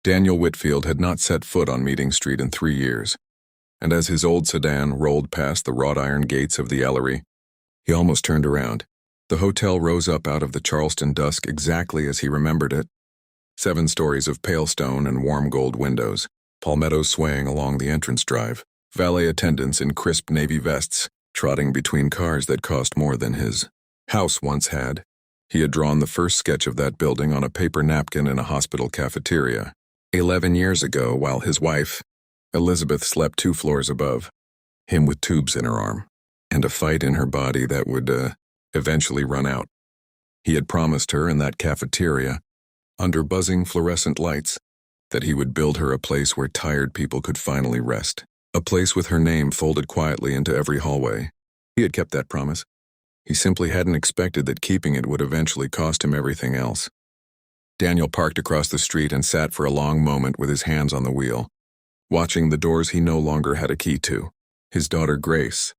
Daniel Whitfield had not set foot on Meeting Street in 3 years, and as his old sedan rolled past the wrought iron gates of the Ellery, he almost turned around. The hotel rose up out of the Charleston dusk exactly as he remembered it. 7 stories of pale stone and warm gold windows, palmettos swaying along the entrance drive, valet attendants in crisp navy vests trotting between cars that cost more than his house once had. He had drawn the first sketch of that building on a paper napkin in a hospital cafeteria 11 years ago, while his wife, Elizabeth, slept 2 floors above him with tubes in her arm and a fight in her body that would eventually run out. He had promised her in that cafeteria, under buzzing fluorescent lights, that he would build her a place where tired people could finally rest, a place with her name folded quietly into every hallway. He had kept that promise. He simply hadn't expected that keeping it would eventually cost him everything else. Daniel parked across the street and sat for a long moment with his hands on the wheel, watching the doors he no longer had a key to. His daughter Grace,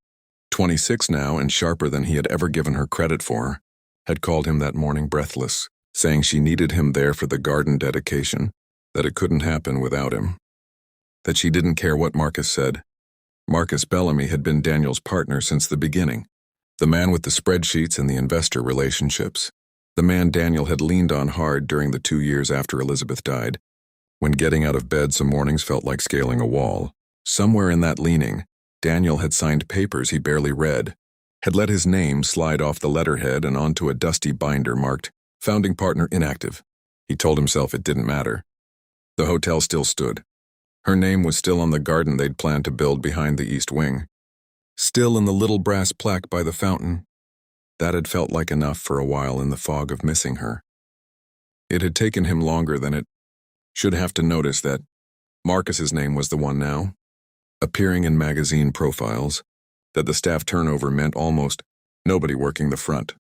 26 now and sharper than he had ever given her credit for, had called him that morning breathless, saying she needed him there for the garden dedication, that it couldn't happen without him, that she didn't care what Marcus said. Marcus Bellamy had been Daniel's partner since the beginning, the man with the spreadsheets and the investor relationships, the man Daniel had leaned on hard during the 2 years after Elizabeth died, when getting out of bed some mornings felt like scaling a wall. Somewhere in that leaning, Daniel had signed papers he barely read, had let his name slide off the letterhead and onto a dusty binder marked Founding Partner Inactive. He told himself it didn't matter. The hotel still stood. Her name was still on the garden they'd planned to build behind the east wing, still in the little brass plaque by the fountain. That had felt like enough for a while in the fog of missing her. It had taken him longer than it should have to notice that Marcus's name was the one now, appearing in magazine profiles, that the staff turnover meant almost nobody working the front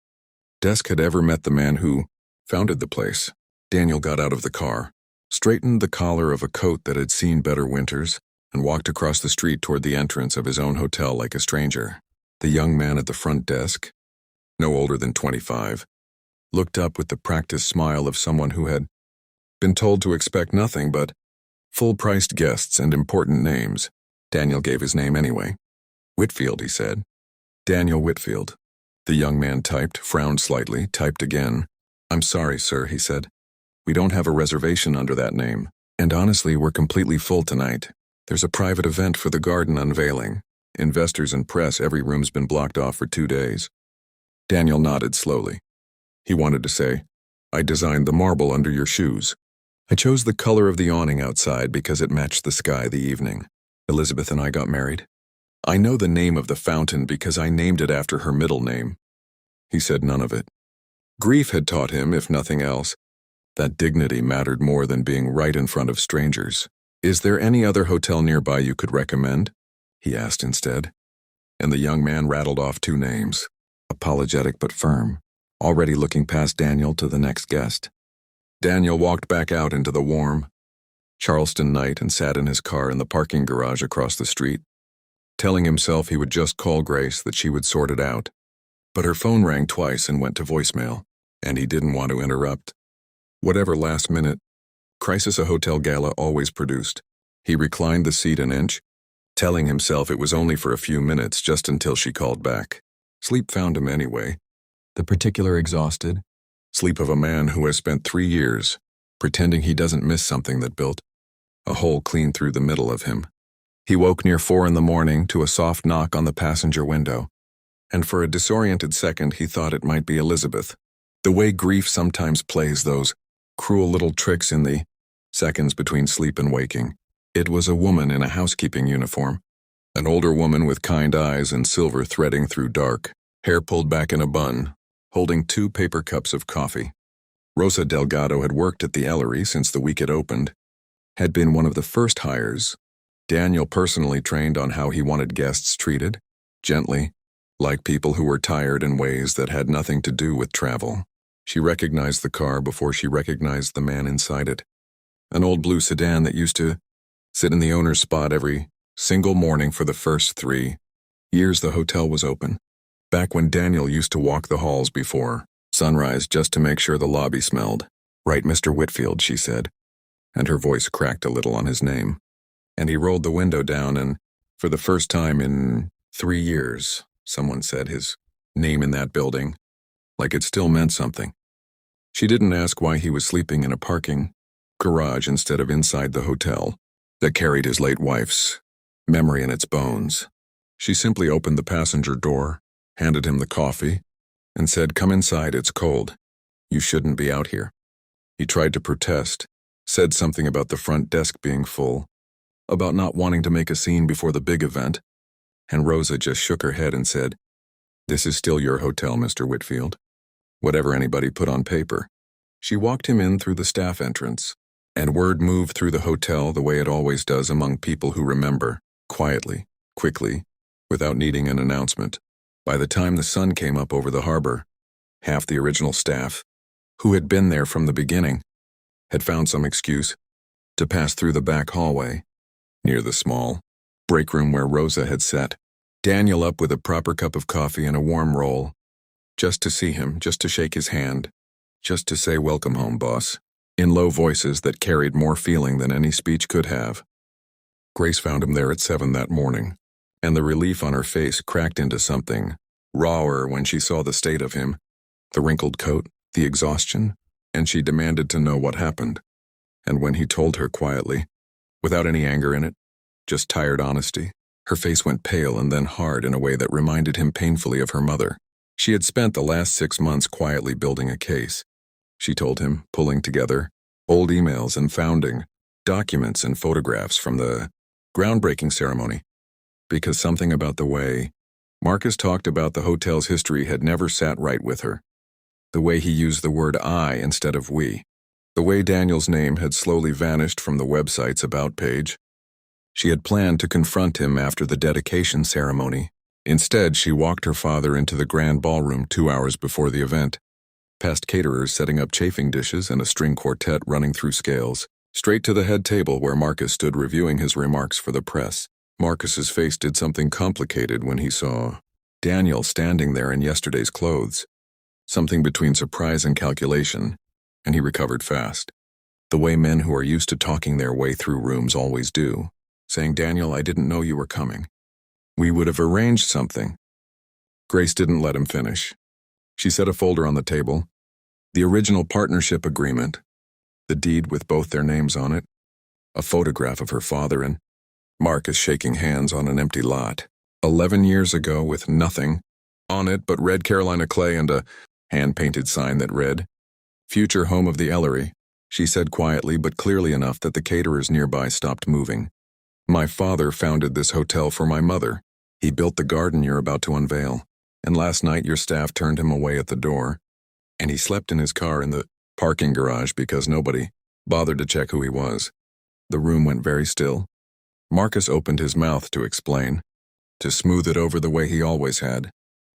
desk had ever met the man who founded the place. Daniel got out of the car, straightened the collar of a coat that had seen better winters, and walked across the street toward the entrance of his own hotel like a stranger. The young man at the front desk, no older than 25, looked up with the practiced smile of someone who had been told to expect nothing but full-priced guests and important names. Daniel gave his name anyway. Whitfield, he said. Daniel Whitfield. The young man typed, frowned slightly, typed again. I'm sorry, sir, he said. We don't have a reservation under that name, and honestly, we're completely full tonight. There's a private event for the garden unveiling. Investors and press, every room's been blocked off for 2 days. Daniel nodded slowly. He wanted to say, I designed the marble under your shoes. I chose the color of the awning outside because it matched the sky the evening Elizabeth and I got married. I know the name of the fountain because I named it after her middle name. He said none of it. Grief had taught him, if nothing else, that dignity mattered more than being right in front of strangers. Is there any other hotel nearby you could recommend? He asked instead. And the young man rattled off 2 names, apologetic but firm, already looking past Daniel to the next guest. Daniel walked back out into the warm Charleston night and sat in his car in the parking garage across the street, telling himself he would just call Grace, that she would sort it out. But her phone rang twice and went to voicemail, and he didn't want to interrupt whatever last-minute crisis a hotel gala always produced. He reclined the seat an inch, telling himself it was only for a few minutes, just until she called back. Sleep found him anyway. The particular exhausted sleep of a man who has spent 3 years pretending he doesn't miss something that built a hole clean through the middle of him. He woke near 4 in the morning to a soft knock on the passenger window, and for a disoriented second he thought it might be Elizabeth. The way grief sometimes plays those cruel little tricks in the seconds between sleep and waking. It was a woman in a housekeeping uniform, an older woman with kind eyes and silver threading through dark, hair pulled back in a bun, holding 2 paper cups of coffee. Rosa Delgado had worked at the Ellery since the week it opened, had been one of the first hires. Daniel personally trained on how he wanted guests treated, gently, like people who were tired in ways that had nothing to do with travel. She recognized the car before she recognized the man inside it. An old blue sedan that used to sit in the owner's spot every single morning for the first 3 years the hotel was open. Back when Daniel used to walk the halls before sunrise just to make sure the lobby smelled. Right, Mr. Whitfield, she said. and her voice cracked a little on his name. And he rolled the window down and, for the first time in 3 years, someone said his name in that building, like it still meant something. She didn't ask why he was sleeping in a parking garage instead of inside the hotel that carried his late wife's memory in its bones. She simply opened the passenger door, handed him the coffee, and said, "Come inside, it's cold. You shouldn't be out here." He tried to protest, said something about the front desk being full, about not wanting to make a scene before the big event, and Rosa just shook her head and said, "This is still your hotel, Mr. Whitfield. Whatever anybody put on paper." She walked him in through the staff entrance, and word moved through the hotel the way it always does among people who remember, quietly, quickly, without needing an announcement. By the time the sun came up over the harbor, half the original staff, who had been there from the beginning, had found some excuse to pass through the back hallway, near the small break room where Rosa had sat, Daniel up with a proper cup of coffee and a warm roll, just to see him, just to shake his hand, just to say, "Welcome home, boss," in low voices that carried more feeling than any speech could have. Grace found him there at 7 that morning, and the relief on her face cracked into something rawer when she saw the state of him, the wrinkled coat, the exhaustion, and she demanded to know what happened. And when he told her quietly, without any anger in it, just tired honesty, her face went pale and then hard in a way that reminded him painfully of her mother. She had spent the last 6 months quietly building a case, she told him, pulling together old emails and founding documents and photographs from the groundbreaking ceremony, because something about the way Marcus talked about the hotel's history had never sat right with her. The way he used the word "I" instead of "we. The way Daniel's name had slowly vanished from the website's About page. She had planned to confront him after the dedication ceremony. Instead, she walked her father into the grand ballroom 2 hours before the event, past caterers setting up chafing dishes and a string quartet running through scales, straight to the head table where Marcus stood reviewing his remarks for the press. Marcus's face did something complicated when he saw Daniel standing there in yesterday's clothes, something between surprise and calculation, and he recovered fast, the way men who are used to talking their way through rooms always do, saying, "Daniel, I didn't know you were coming. We would have arranged something." Grace didn't let him finish. She set a folder on the table, the original partnership agreement, the deed with both their names on it, a photograph of her father and Marcus shaking hands on an empty lot, 11 years ago, with nothing on it but red Carolina clay and a hand-painted sign that read, "Future home of the Ellery," she said quietly but clearly enough that the caterers nearby stopped moving. "My father founded this hotel for my mother. He built the garden you're about to unveil, and last night your staff turned him away at the door, and he slept in his car in the parking garage because nobody bothered to check who he was." The room went very still. Marcus opened his mouth to explain, to smooth it over the way he always had,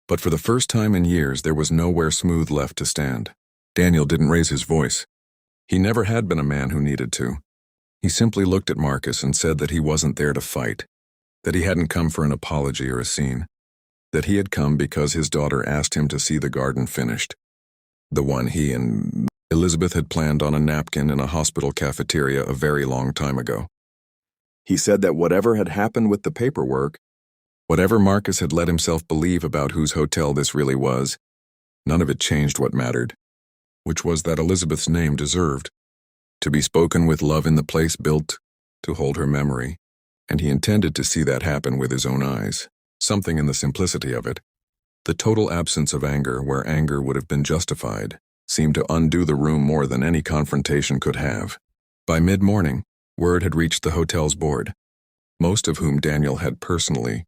but for the first time in years there was nowhere smooth left to stand. Daniel didn't raise his voice. He never had been a man who needed to. He simply looked at Marcus and said that he wasn't there to fight, that he hadn't come for an apology or a scene, that he had come because his daughter asked him to see the garden finished, the one he and Elizabeth had planned on a napkin in a hospital cafeteria a very long time ago. He said that whatever had happened with the paperwork, whatever Marcus had let himself believe about whose hotel this really was, none of it changed what mattered, which was that Elizabeth's name deserved to be spoken with love in the place built to hold her memory, and he intended to see that happen with his own eyes. Something in the simplicity of it, the total absence of anger where anger would have been justified, seemed to undo the room more than any confrontation could have. By mid-morning, word had reached the hotel's board, most of whom Daniel had personally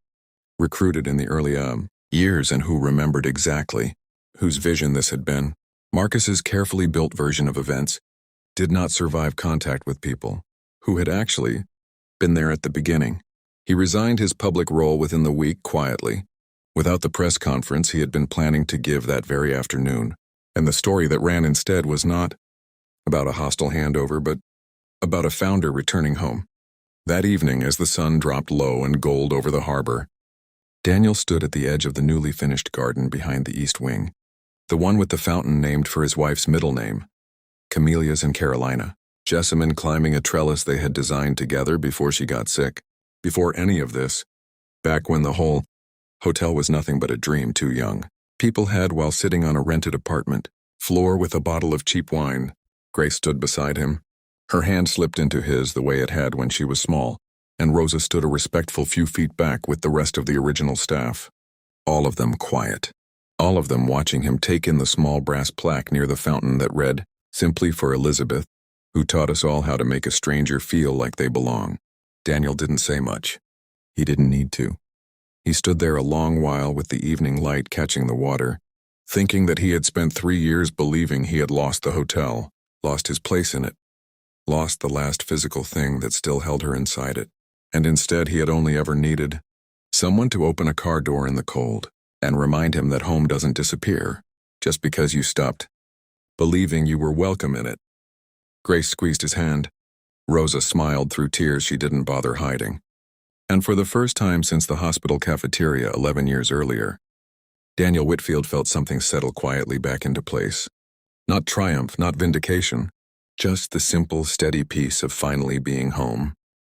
recruited in the early years and who remembered exactly whose vision this had been. Marcus's carefully built version of events did not survive contact with people who had actually been there at the beginning. He resigned his public role within the week quietly, without the press conference he had been planning to give that very afternoon, and the story that ran instead was not about a hostile handover but about a founder returning home. That evening, as the sun dropped low and gold over the harbor, Daniel stood at the edge of the newly finished garden behind the east wing, the one with the fountain named for his wife's middle name, Camellias in Carolina. Jessamine climbing a trellis they had designed together before she got sick. Before any of this, back when the whole hotel was nothing but a dream too young. People had while sitting on a rented apartment floor with a bottle of cheap wine. Grace stood beside him. Her hand slipped into his the way it had when she was small, and Rosa stood a respectful few feet back with the rest of the original staff. All of them quiet. All of them watching him take in the small brass plaque near the fountain that read, "Simply for Elizabeth, who taught us all how to make a stranger feel like they belong." Daniel didn't say much. He didn't need to. He stood there a long while with the evening light catching the water, thinking that he had spent 3 years believing he had lost the hotel, lost his place in it, lost the last physical thing that still held her inside it. And instead he had only ever needed someone to open a car door in the cold and remind him that home doesn't disappear just because you stopped believing you were welcome in it. Grace squeezed his hand. Rosa smiled through tears she didn't bother hiding. And for the first time since the hospital cafeteria 11 years earlier, Daniel Whitfield felt something settle quietly back into place. Not triumph, not vindication, just the simple, steady peace of finally being home.